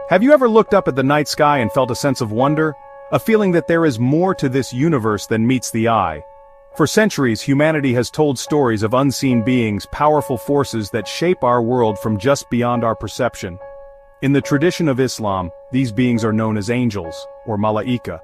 Have you ever looked up at the night sky and felt a sense of wonder? A feeling that there is more to this universe than meets the eye. For centuries, humanity has told stories of unseen beings, powerful forces that shape our world from just beyond our perception. In the tradition of Islam, these beings are known as angels, or malaika.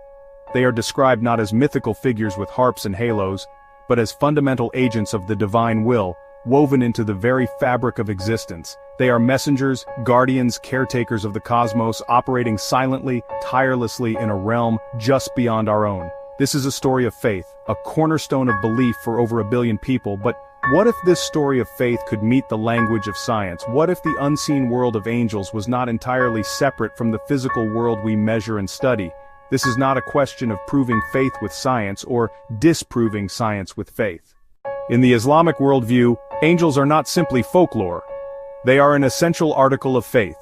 They are described not as mythical figures with harps and halos, but as fundamental agents of the divine will, woven into the very fabric of existence. They are messengers, guardians, caretakers of the cosmos, operating silently, tirelessly in a realm just beyond our own. This is a story of faith, a cornerstone of belief for over 1 billion people, but what if this story of faith could meet the language of science? What if the unseen world of angels was not entirely separate from the physical world we measure and study? This is not a question of proving faith with science or disproving science with faith. In the Islamic worldview, angels are not simply folklore. They are an essential article of faith.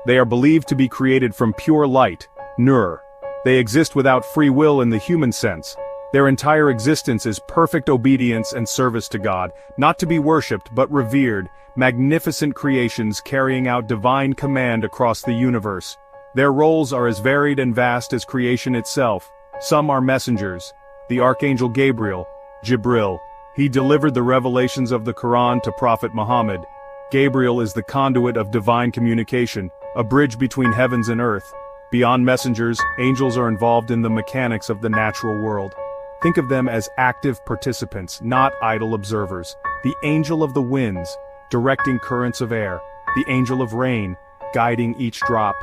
They are believed to be created from pure light, nur. They exist without free will in the human sense. Their entire existence is perfect obedience and service to God, not to be worshipped but revered, magnificent creations carrying out divine command across the universe. Their roles are as varied and vast as creation itself. Some are messengers. The archangel Gabriel, Jibril. He delivered the revelations of the Qur'an to Prophet Muhammad. Gabriel is the conduit of divine communication, a bridge between heavens and earth. Beyond messengers, angels are involved in the mechanics of the natural world. Think of them as active participants, not idle observers. The angel of the winds, directing currents of air. The angel of rain, guiding each drop.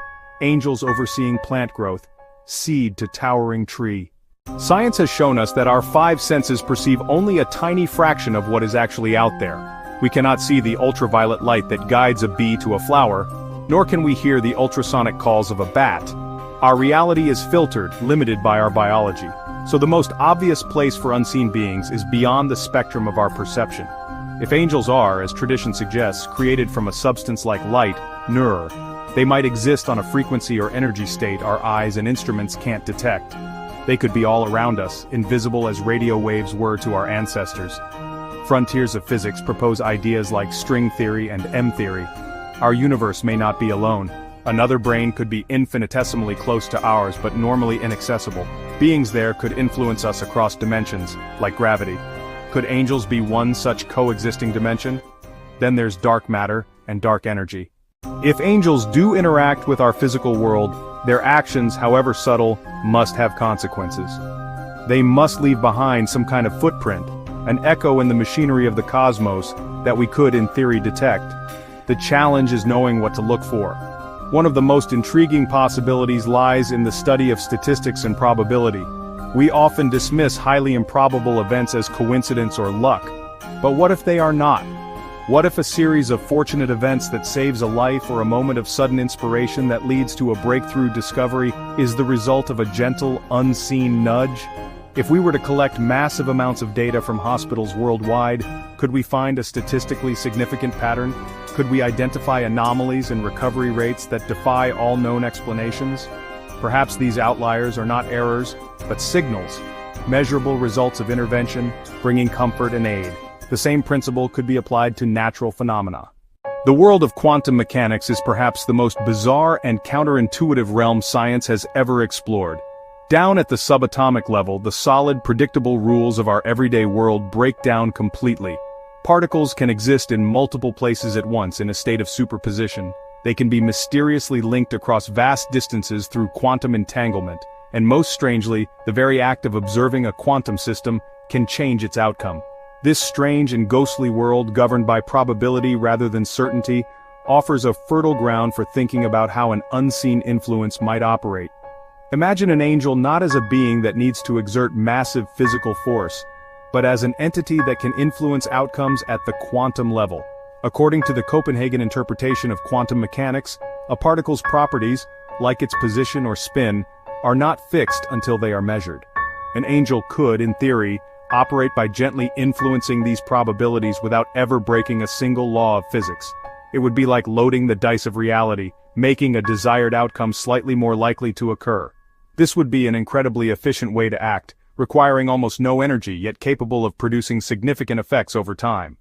Angels overseeing plant growth, seed to towering tree. Science has shown us that our 5 senses perceive only a tiny fraction of what is actually out there. We cannot see the ultraviolet light that guides a bee to a flower, nor can we hear the ultrasonic calls of a bat. Our reality is filtered, limited by our biology. So the most obvious place for unseen beings is beyond the spectrum of our perception. If angels are, as tradition suggests, created from a substance like light, nur, they might exist on a frequency or energy state our eyes and instruments can't detect. They could be all around us, invisible as radio waves were to our ancestors. Frontiers of physics propose ideas like string theory and M theory. Our universe may not be alone. Another brain could be infinitesimally close to ours but normally inaccessible. Beings there could influence us across dimensions, like gravity. Could angels be one such coexisting dimension? Then there's dark matter and dark energy. If angels do interact with our physical world, their actions, however subtle, must have consequences. They must leave behind some kind of footprint, an echo in the machinery of the cosmos that we could in theory detect. The challenge is knowing what to look for. One of the most intriguing possibilities lies in the study of statistics and probability. We often dismiss highly improbable events as coincidence or luck. But what if they are not? What if a series of fortunate events that saves a life or a moment of sudden inspiration that leads to a breakthrough discovery is the result of a gentle, unseen nudge? If we were to collect massive amounts of data from hospitals worldwide, could we find a statistically significant pattern? Could we identify anomalies in recovery rates that defy all known explanations? Perhaps these outliers are not errors, but signals, measurable results of intervention, bringing comfort and aid. The same principle could be applied to natural phenomena. The world of quantum mechanics is perhaps the most bizarre and counterintuitive realm science has ever explored. Down at the subatomic level, the solid, predictable rules of our everyday world break down completely. Particles can exist in multiple places at once in a state of superposition. They can be mysteriously linked across vast distances through quantum entanglement, and most strangely, the very act of observing a quantum system can change its outcome. This strange and ghostly world, governed by probability rather than certainty, offers a fertile ground for thinking about how an unseen influence might operate. Imagine an angel not as a being that needs to exert massive physical force, but as an entity that can influence outcomes at the quantum level. According to the Copenhagen interpretation of quantum mechanics, a particle's properties, like its position or spin, are not fixed until they are measured. An angel could, in theory, operate by gently influencing these probabilities without ever breaking a single law of physics. It would be like loading the dice of reality, making a desired outcome slightly more likely to occur. This would be an incredibly efficient way to act, requiring almost no energy yet capable of producing significant effects over time.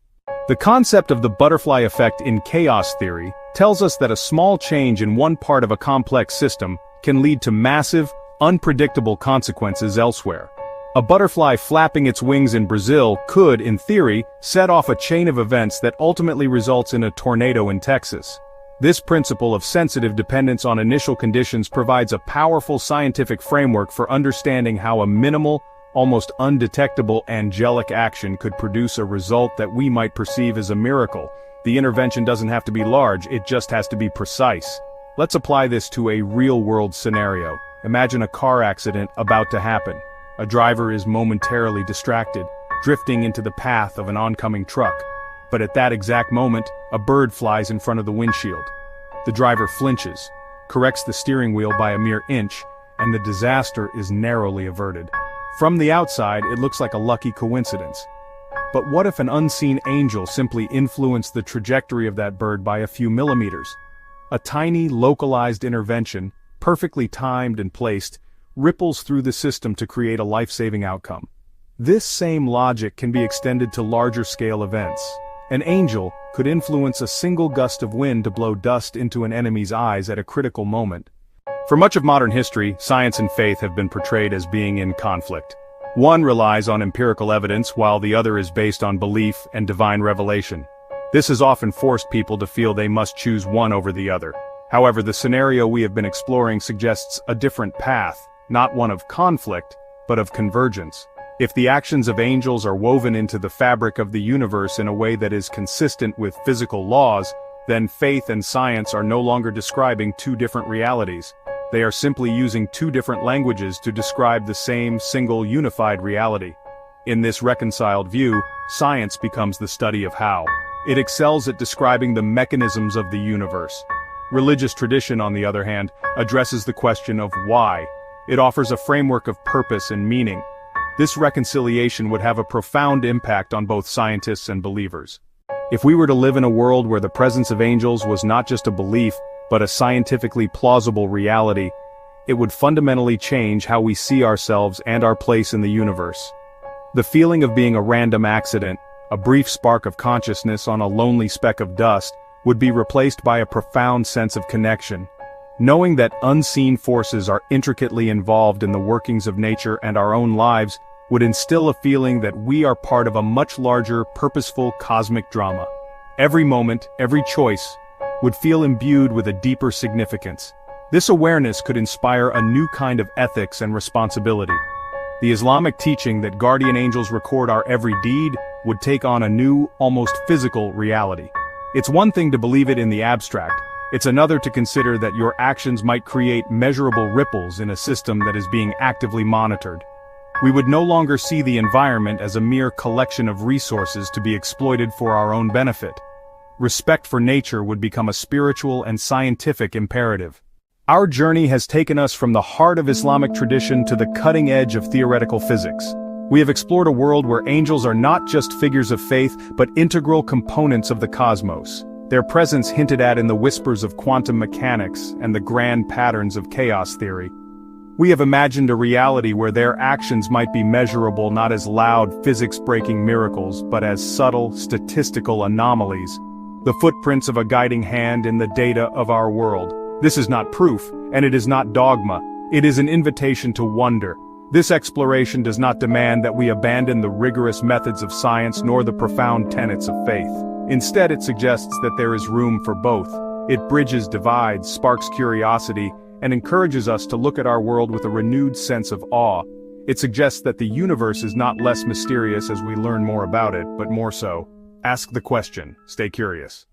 The concept of the butterfly effect in chaos theory tells us that a small change in one part of a complex system can lead to massive, unpredictable consequences elsewhere. A butterfly flapping its wings in Brazil could, in theory, set off a chain of events that ultimately results in a tornado in Texas. This principle of sensitive dependence on initial conditions provides a powerful scientific framework for understanding how a minimal, almost undetectable angelic action could produce a result that we might perceive as a miracle. The intervention doesn't have to be large, it just has to be precise. Let's apply this to a real-world scenario. Imagine a car accident about to happen. A driver is momentarily distracted, drifting into the path of an oncoming truck. But at that exact moment, a bird flies in front of the windshield. The driver flinches, corrects the steering wheel by a mere inch, and the disaster is narrowly averted. From the outside, it looks like a lucky coincidence. But what if an unseen angel simply influenced the trajectory of that bird by a few millimeters? A tiny, localized intervention, perfectly timed and placed, ripples through the system to create a life-saving outcome. This same logic can be extended to larger-scale events. An angel could influence a single gust of wind to blow dust into an enemy's eyes at a critical moment. For much of modern history, science and faith have been portrayed as being in conflict. One relies on empirical evidence while the other is based on belief and divine revelation. This has often forced people to feel they must choose one over the other. However, the scenario we have been exploring suggests a different path, not one of conflict, but of convergence. If the actions of angels are woven into the fabric of the universe in a way that is consistent with physical laws, then faith and science are no longer describing two different realities. They are simply using two different languages to describe the same single unified reality. In this reconciled view, science becomes the study of how. It excels at describing the mechanisms of the universe. Religious tradition, on the other hand, addresses the question of why. It offers a framework of purpose and meaning. This reconciliation would have a profound impact on both scientists and believers. If we were to live in a world where the presence of angels was not just a belief, but a scientifically plausible reality, it would fundamentally change how we see ourselves and our place in the universe. The feeling of being a random accident, a brief spark of consciousness on a lonely speck of dust, would be replaced by a profound sense of connection. Knowing that unseen forces are intricately involved in the workings of nature and our own lives would instill a feeling that we are part of a much larger, purposeful cosmic drama. Every moment, every choice, would feel imbued with a deeper significance. This awareness could inspire a new kind of ethics and responsibility. The Islamic teaching that guardian angels record our every deed would take on a new, almost physical reality. It's one thing to believe it in the abstract. It's another to consider that your actions might create measurable ripples in a system that is being actively monitored. We would no longer see the environment as a mere collection of resources to be exploited for our own benefit. Respect for nature would become a spiritual and scientific imperative. Our journey has taken us from the heart of Islamic tradition to the cutting edge of theoretical physics. We have explored a world where angels are not just figures of faith, but integral components of the cosmos. Their presence hinted at in the whispers of quantum mechanics and the grand patterns of chaos theory. We have imagined a reality where their actions might be measurable not as loud physics-breaking miracles, but as subtle, statistical anomalies, the footprints of a guiding hand in the data of our world. This is not proof, and it is not dogma. It is an invitation to wonder. This exploration does not demand that we abandon the rigorous methods of science nor the profound tenets of faith. Instead, it suggests that there is room for both. It bridges divides, sparks curiosity, and encourages us to look at our world with a renewed sense of awe. It suggests that the universe is not less mysterious as we learn more about it, but more so. Ask the question, stay curious.